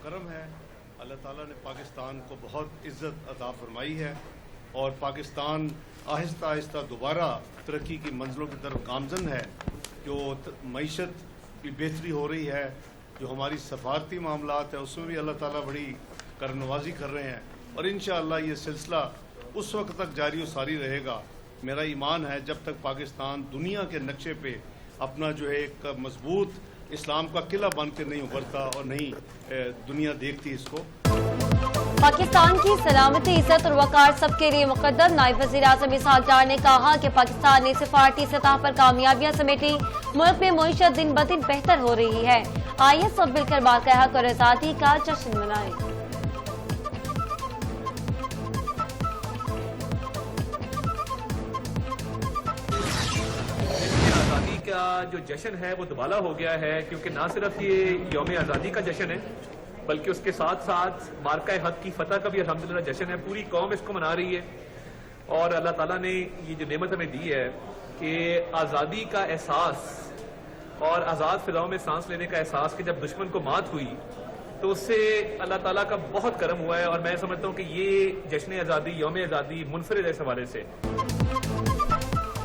کرم ہے، اللہ تعالیٰ نے پاکستان کو بہت عزت عطا فرمائی ہے اور پاکستان آہستہ آہستہ دوبارہ ترقی کی منزلوں کی طرف گامزن ہے. جو معیشت کی بہتری ہو رہی ہے، جو ہماری سفارتی معاملات ہیں اس میں بھی اللہ تعالیٰ بڑی کرم نوازی کر رہے ہیں اور انشاءاللہ یہ سلسلہ اس وقت تک جاری و ساری رہے گا. میرا ایمان ہے جب تک پاکستان دنیا کے نقشے پہ اپنا جو ہے ایک مضبوط اسلام کا قلعہ بن کے نہیں ابھرتا اور نہیں دنیا دیکھتی اس کو. پاکستان کی سلامتی، عزت اور وقار سب کے لیے مقدم. نائب وزیر اعظم اسحاق ڈار نے کہا کہ پاکستان نے سفارتی سطح پر کامیابیاں سمیٹی، ملک میں معیشت دن بدن بہتر ہو رہی ہے. آئیے سب مل کر باقی حق اور آزادی کا جشن منائیں. آزادی کا جو جشن ہے وہ دوبالا ہو گیا ہے، کیونکہ نہ صرف یہ یوم آزادی کا جشن ہے بلکہ اس کے ساتھ ساتھ مارکہ حق کی فتح کا بھی الحمدللہ جشن ہے. پوری قوم اس کو منا رہی ہے اور اللہ تعالیٰ نے یہ جو نعمت ہمیں دی ہے کہ آزادی کا احساس اور آزاد فضاؤں میں سانس لینے کا احساس کہ جب دشمن کو مات ہوئی تو اس سے اللہ تعالیٰ کا بہت کرم ہوا ہے. اور میں سمجھتا ہوں کہ یہ جشن آزادی، یوم آزادی منفرد ہے اس حوالے سے.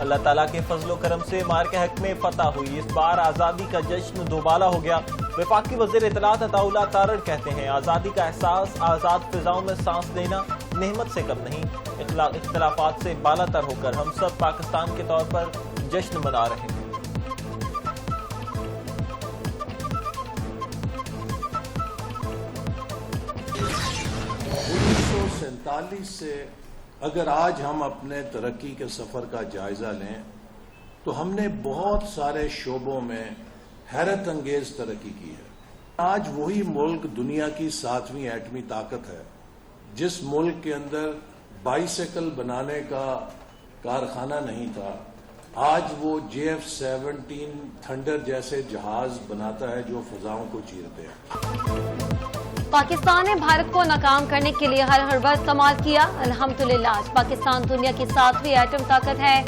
اللہ تعالیٰ کے فضل و کرم سے مارکہ حق میں فتح ہوئی. اس بار آزادی کا جشن دوبالا ہو گیا. وفاقی وزیر اطلاعات عطا اللہ تارڑ کہتے ہیں آزادی کا احساس، آزاد فضاؤں میں سانس لینا نعمت سے کم نہیں. اختلافات سے بالا تر ہو کر ہم سب پاکستان کے طور پر جشن منا رہے ہیں. 1947 سے اگر آج ہم اپنے ترقی کے سفر کا جائزہ لیں تو ہم نے بہت سارے شعبوں میں حیرت انگیز ترقی کی ہے. آج وہی ملک دنیا کی 7ویں ایٹمی طاقت ہے جس ملک کے اندر بائیسیکل بنانے کا کارخانہ نہیں تھا، آج وہ JF-17 تھنڈر جیسے جہاز بناتا ہے جو فضاؤں کو چیرتے ہیں. پاکستان نے بھارت کو ناکام کرنے کے لیے ہر حربہ استعمال کیا. الحمدللہ آج پاکستان دنیا کی 7ویں ایٹم طاقت ہے.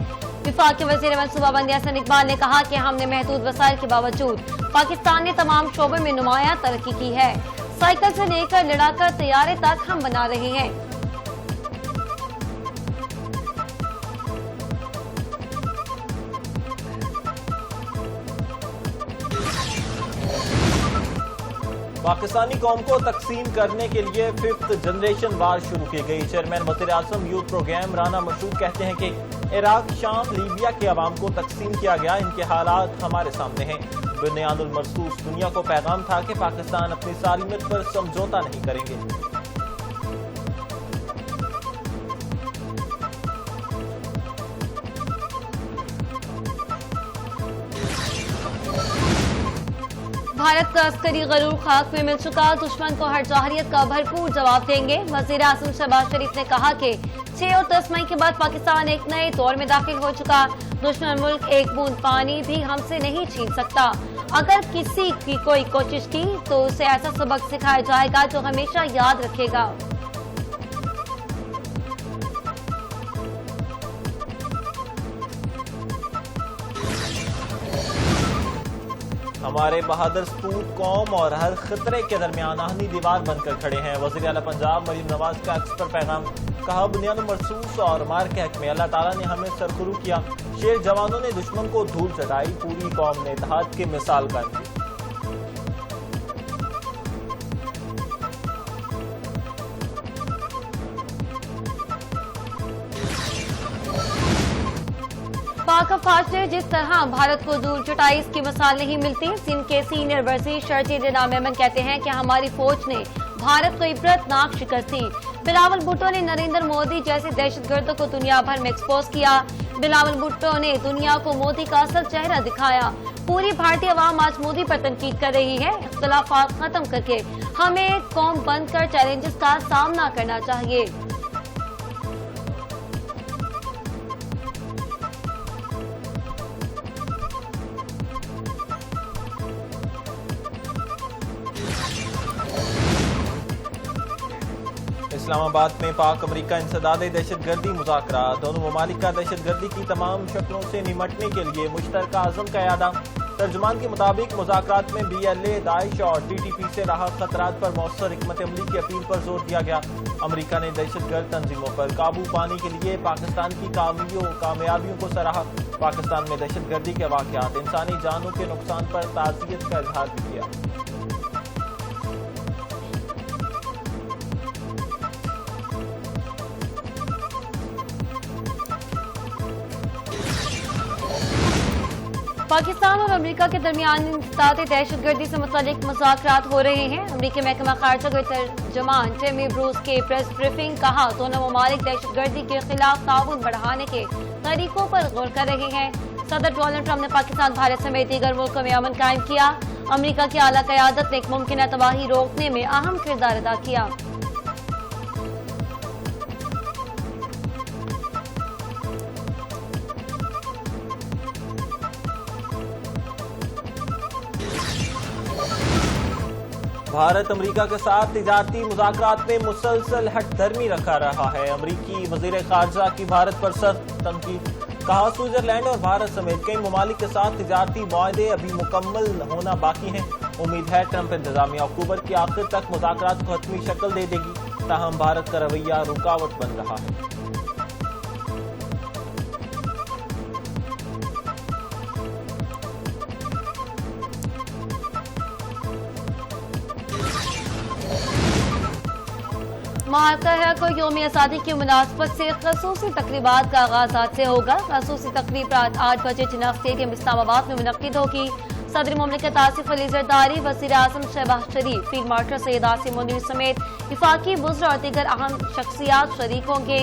وفاقی وزیر منصوبہ بندی حسن اقبال نے کہا کہ ہم نے محدود وسائل کے باوجود پاکستان نے تمام شعبے میں نمایاں ترقی کی ہے. سائیکل سے لے کر لڑاکر طیارے تک ہم بنا رہے ہیں. پاکستانی قوم کو تقسیم کرنے کے لیے 5th جنریشن وار شروع کی گئی. چیئرمین وزیر اعظم یوتھ پروگرام رانا مشہور کہتے ہیں کہ عراق، شام، لیبیا کے عوام کو تقسیم کیا گیا. ان کے حالات ہمارے سامنے ہیں. بنیاد المرصوص دنیا کو پیغام تھا کہ پاکستان اپنی سالمیت پر سمجھوتا نہیں کریں گے. بھارت کا عسکری غرور خاک میں مل چکا، دشمن کو ہر جوہریت کا بھرپور جواب دیں گے. وزیر اعظم شہباز شریف نے کہا کہ 6 اور 10 مئی کے بعد پاکستان ایک نئے دور میں داخل ہو چکا. دشمن ملک ایک بوند پانی بھی ہم سے نہیں چھین سکتا. اگر کسی کی کوئی کوشش کی تو اسے ایسا سبق سکھایا جائے گا جو ہمیشہ یاد رکھے گا. ہمارے بہادر سپوت قوم اور ہر خطرے کے درمیان آہنی دیوار بن کر کھڑے ہیں. وزیر اعلیٰ پنجاب مریم نواز کا ایکس پر پیغام. کہا بنیاد المرصوص اور مارکہ حق میں اللہ تعالیٰ نے ہمیں سرخرو کیا. شیر جوانوں نے دشمن کو دھول چٹائی، پوری قوم نے اتحاد کی مثال قائم کی. پاک افواج نے جس طرح بھارت کو دور چٹائی اس کی مثال نہیں ملتی. سندھ کے سینئر وزیر شرجیل انعام میمن کہتے ہیں کہ ہماری فوج نے بھارت کو عبرتناک شکست دی. بلاول بھٹو نے نریندر مودی جیسے دہشت گردوں کو دنیا بھر میں ایکسپوز کیا. بلاول بھٹو نے دنیا کو مودی کا اصل چہرہ دکھایا. پوری بھارتی عوام آج مودی پر تنقید کر رہی ہے. اختلافات ختم کر کے ہمیں قوم بن کر چیلنجز کا سامنا کرنا چاہیے. اسلام آباد میں پاک امریکہ انسداد دہشت گردی مذاکرات. دونوں ممالک کا دہشت گردی کی تمام شکلوں سے نمٹنے کے لیے مشترکہ عزم کا اعادہ. ترجمان کے مطابق مذاکرات میں BLA، داعش اور TTP سے راحت خطرات پر مؤثر حکمت عملی کی اپیل پر زور دیا گیا۔ امریکہ نے دہشت گرد تنظیموں پر قابو پانے کے لیے پاکستان کی کامیابیوں کو سراہا۔ پاکستان میں دہشت گردی کے واقعات انسانی جانوں کے نقصان پر تعزیت کا اظہار کیا۔ پاکستان اور امریکہ کے درمیان انسداد دہشت گردی سے متعلق مذاکرات ہو رہے ہیں۔ امریکی محکمہ خارجہ کے ترجمان ٹیمی بروس کے پریس بریفنگ کہا دونوں ممالک دہشت گردی کے خلاف تعاون بڑھانے کے طریقوں پر غور کر رہے ہیں۔ صدر ڈونلڈ ٹرمپ نے پاکستان، بھارت سمیت دیگر ملکوں میں امن قائم کیا۔ امریکہ کی اعلیٰ قیادت نے ایک ممکنہ تباہی روکنے میں اہم کردار ادا کیا۔ بھارت امریکہ کے ساتھ تجارتی مذاکرات میں مسلسل ہٹ دھرمی رکھا رہا ہے۔ امریکی وزیر خارجہ کی بھارت پر سخت تنقید، کہا سوئٹزرلینڈ اور بھارت سمیت کئی ممالک کے ساتھ تجارتی معاہدے ابھی مکمل ہونا باقی ہیں۔ امید ہے ٹرمپ انتظامیہ اکتوبر کے آخر تک مذاکرات کو حتمی شکل دے دے گی، تاہم بھارت کا رویہ رکاوٹ بن رہا ہے۔ مارکہ ہے کو یوم آزادی کی مناسبت سے خصوصی تقریبات کا آغاز آج سے ہوگا۔ خصوصی تقریب رات 8 بجے جناح اسٹیڈیم اسلام آباد میں منعقد ہوگی۔ صدر مملکت آصف علی زرداری، وزیر اعظم شہباز شریف، فیلڈ مارشل سید عاصم منیر سمیت وفاقی وزراء اور دیگر اہم شخصیات شریک ہوں گے۔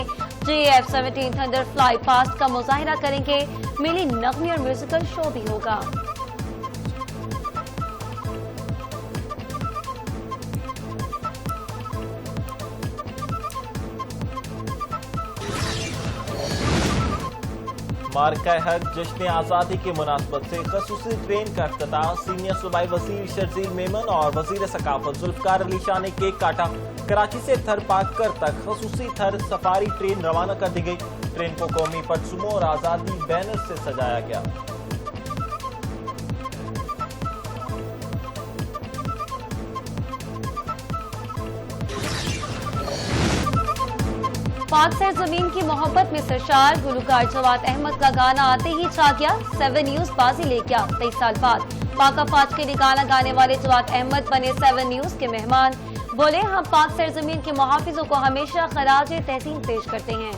JF-17 تھنڈر فلائی پاسٹ کا مظاہرہ کریں گے۔ ملی نغمے اور میوزیکل شو بھی ہوگا۔ مارکہ حق جشن آزادی کی مناسبت سے خصوصی ٹرین کا افتتاح، سینئر صوبائی وزیر شرزیل میمن اور وزیر ثقافت ذوالفقار علی شاہ نے کیک کاٹا۔ کراچی سے تھر پاکر تک خصوصی تھر سفاری ٹرین روانہ کر دی گئی۔ ٹرین کو قومی پرچموں اور آزادی بینر سے سجایا گیا۔ پاک سرزمین کی محبت میں سرشار گلوکار جواد احمد کا گانا آتے ہی چھا گیا۔ 7 نیوز بازی لے گیا۔ 23 سال بعد پاک افواج کے لیے گانا گانے والے جواد احمد بنے 7 نیوز کے مہمان۔ بولے ہم پاک سرزمین کے محافظوں کو ہمیشہ خراج تحسین پیش کرتے ہیں۔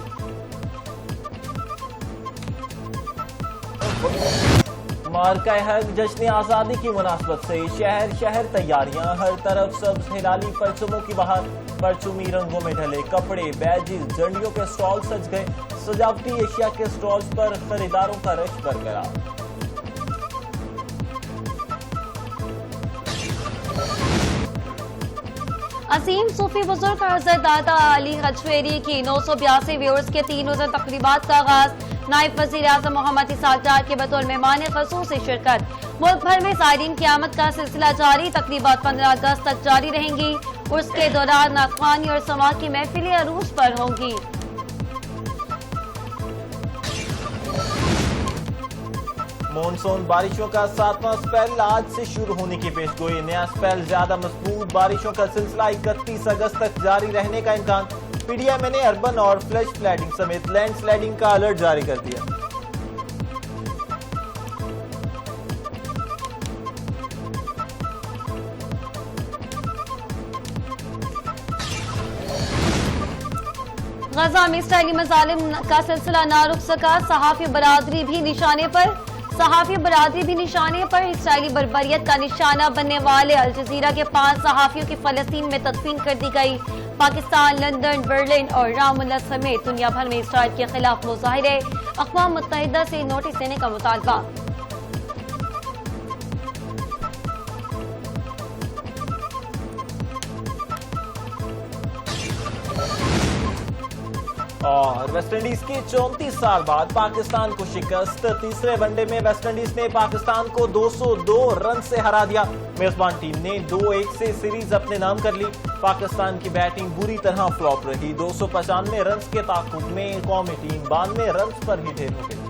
مارکہ حق جشن آزادی کی مناسبت سے شہر شہر تیاریاں، ہر طرف سبز ہلالی پرچموں کی بہار، پرچمی رنگوں میں ڈھلے کپڑے، بیجز، جھنڈیوں کے سٹال سج گئے۔ سجاوٹی اشیاء کے سٹالز پر خریداروں کا رش برقرار۔ عظیم صوفی بزرگ حضرت داتا علی حجویری کی 982ویں عرس کے 3 روزہ تقریبات کا آغاز۔ نائب وزیر اعظم محمد اسحاق ڈار کے بطور مہمان خصوصی شرکت۔ ملک بھر میں زائرین کی آمد کا سلسلہ جاری، تقریبات 15 اگست تک جاری رہیں گی۔ عرس کے دوران ناخوانی اور سماع کی محفلیں عروج پر ہوں گی۔ مونسون بارشوں کا 7واں سپیل آج سے شروع ہونے کی پیشگوئی۔ نیا سپیل زیادہ مضبوط بارشوں کا سلسلہ 31 اگست تک جاری رہنے کا امکان۔ PDMA نے اربن اور فلیش فلڈنگ سمیت لینڈ سلائڈنگ کا الرٹ جاری کر دیا۔ غزہ میں اسرائیلی مظالم کا سلسلہ نہ رک سکا، صحافی برادری بھی نشانے پر۔ اسرائیلی بربریت کا نشانہ بننے والے الجزیرہ کے 5 صحافیوں کی فلسطین میں تدفین کر دی گئی۔ پاکستان، لندن، برلن اور رام اللہ سمیت دنیا بھر میں اسرائیل کے خلاف مظاہرے، اقوام متحدہ سے نوٹس دینے کا مطالبہ۔ اور ویسٹ انڈیز کی 34 سال بعد پاکستان کو شکست، تیسرے ون ڈے میں ویسٹ انڈیز نے پاکستان کو 202 رن سے ہرا دیا۔ میزبان ٹیم نے 2-1 سے سیریز اپنے نام کر لی۔ پاکستان کی بیٹنگ بری طرح فلاپ رہی، 295 رنز کے تعاقب میں قومی ٹیم 92 رنز پر ہی ڈھیر ہو گئی۔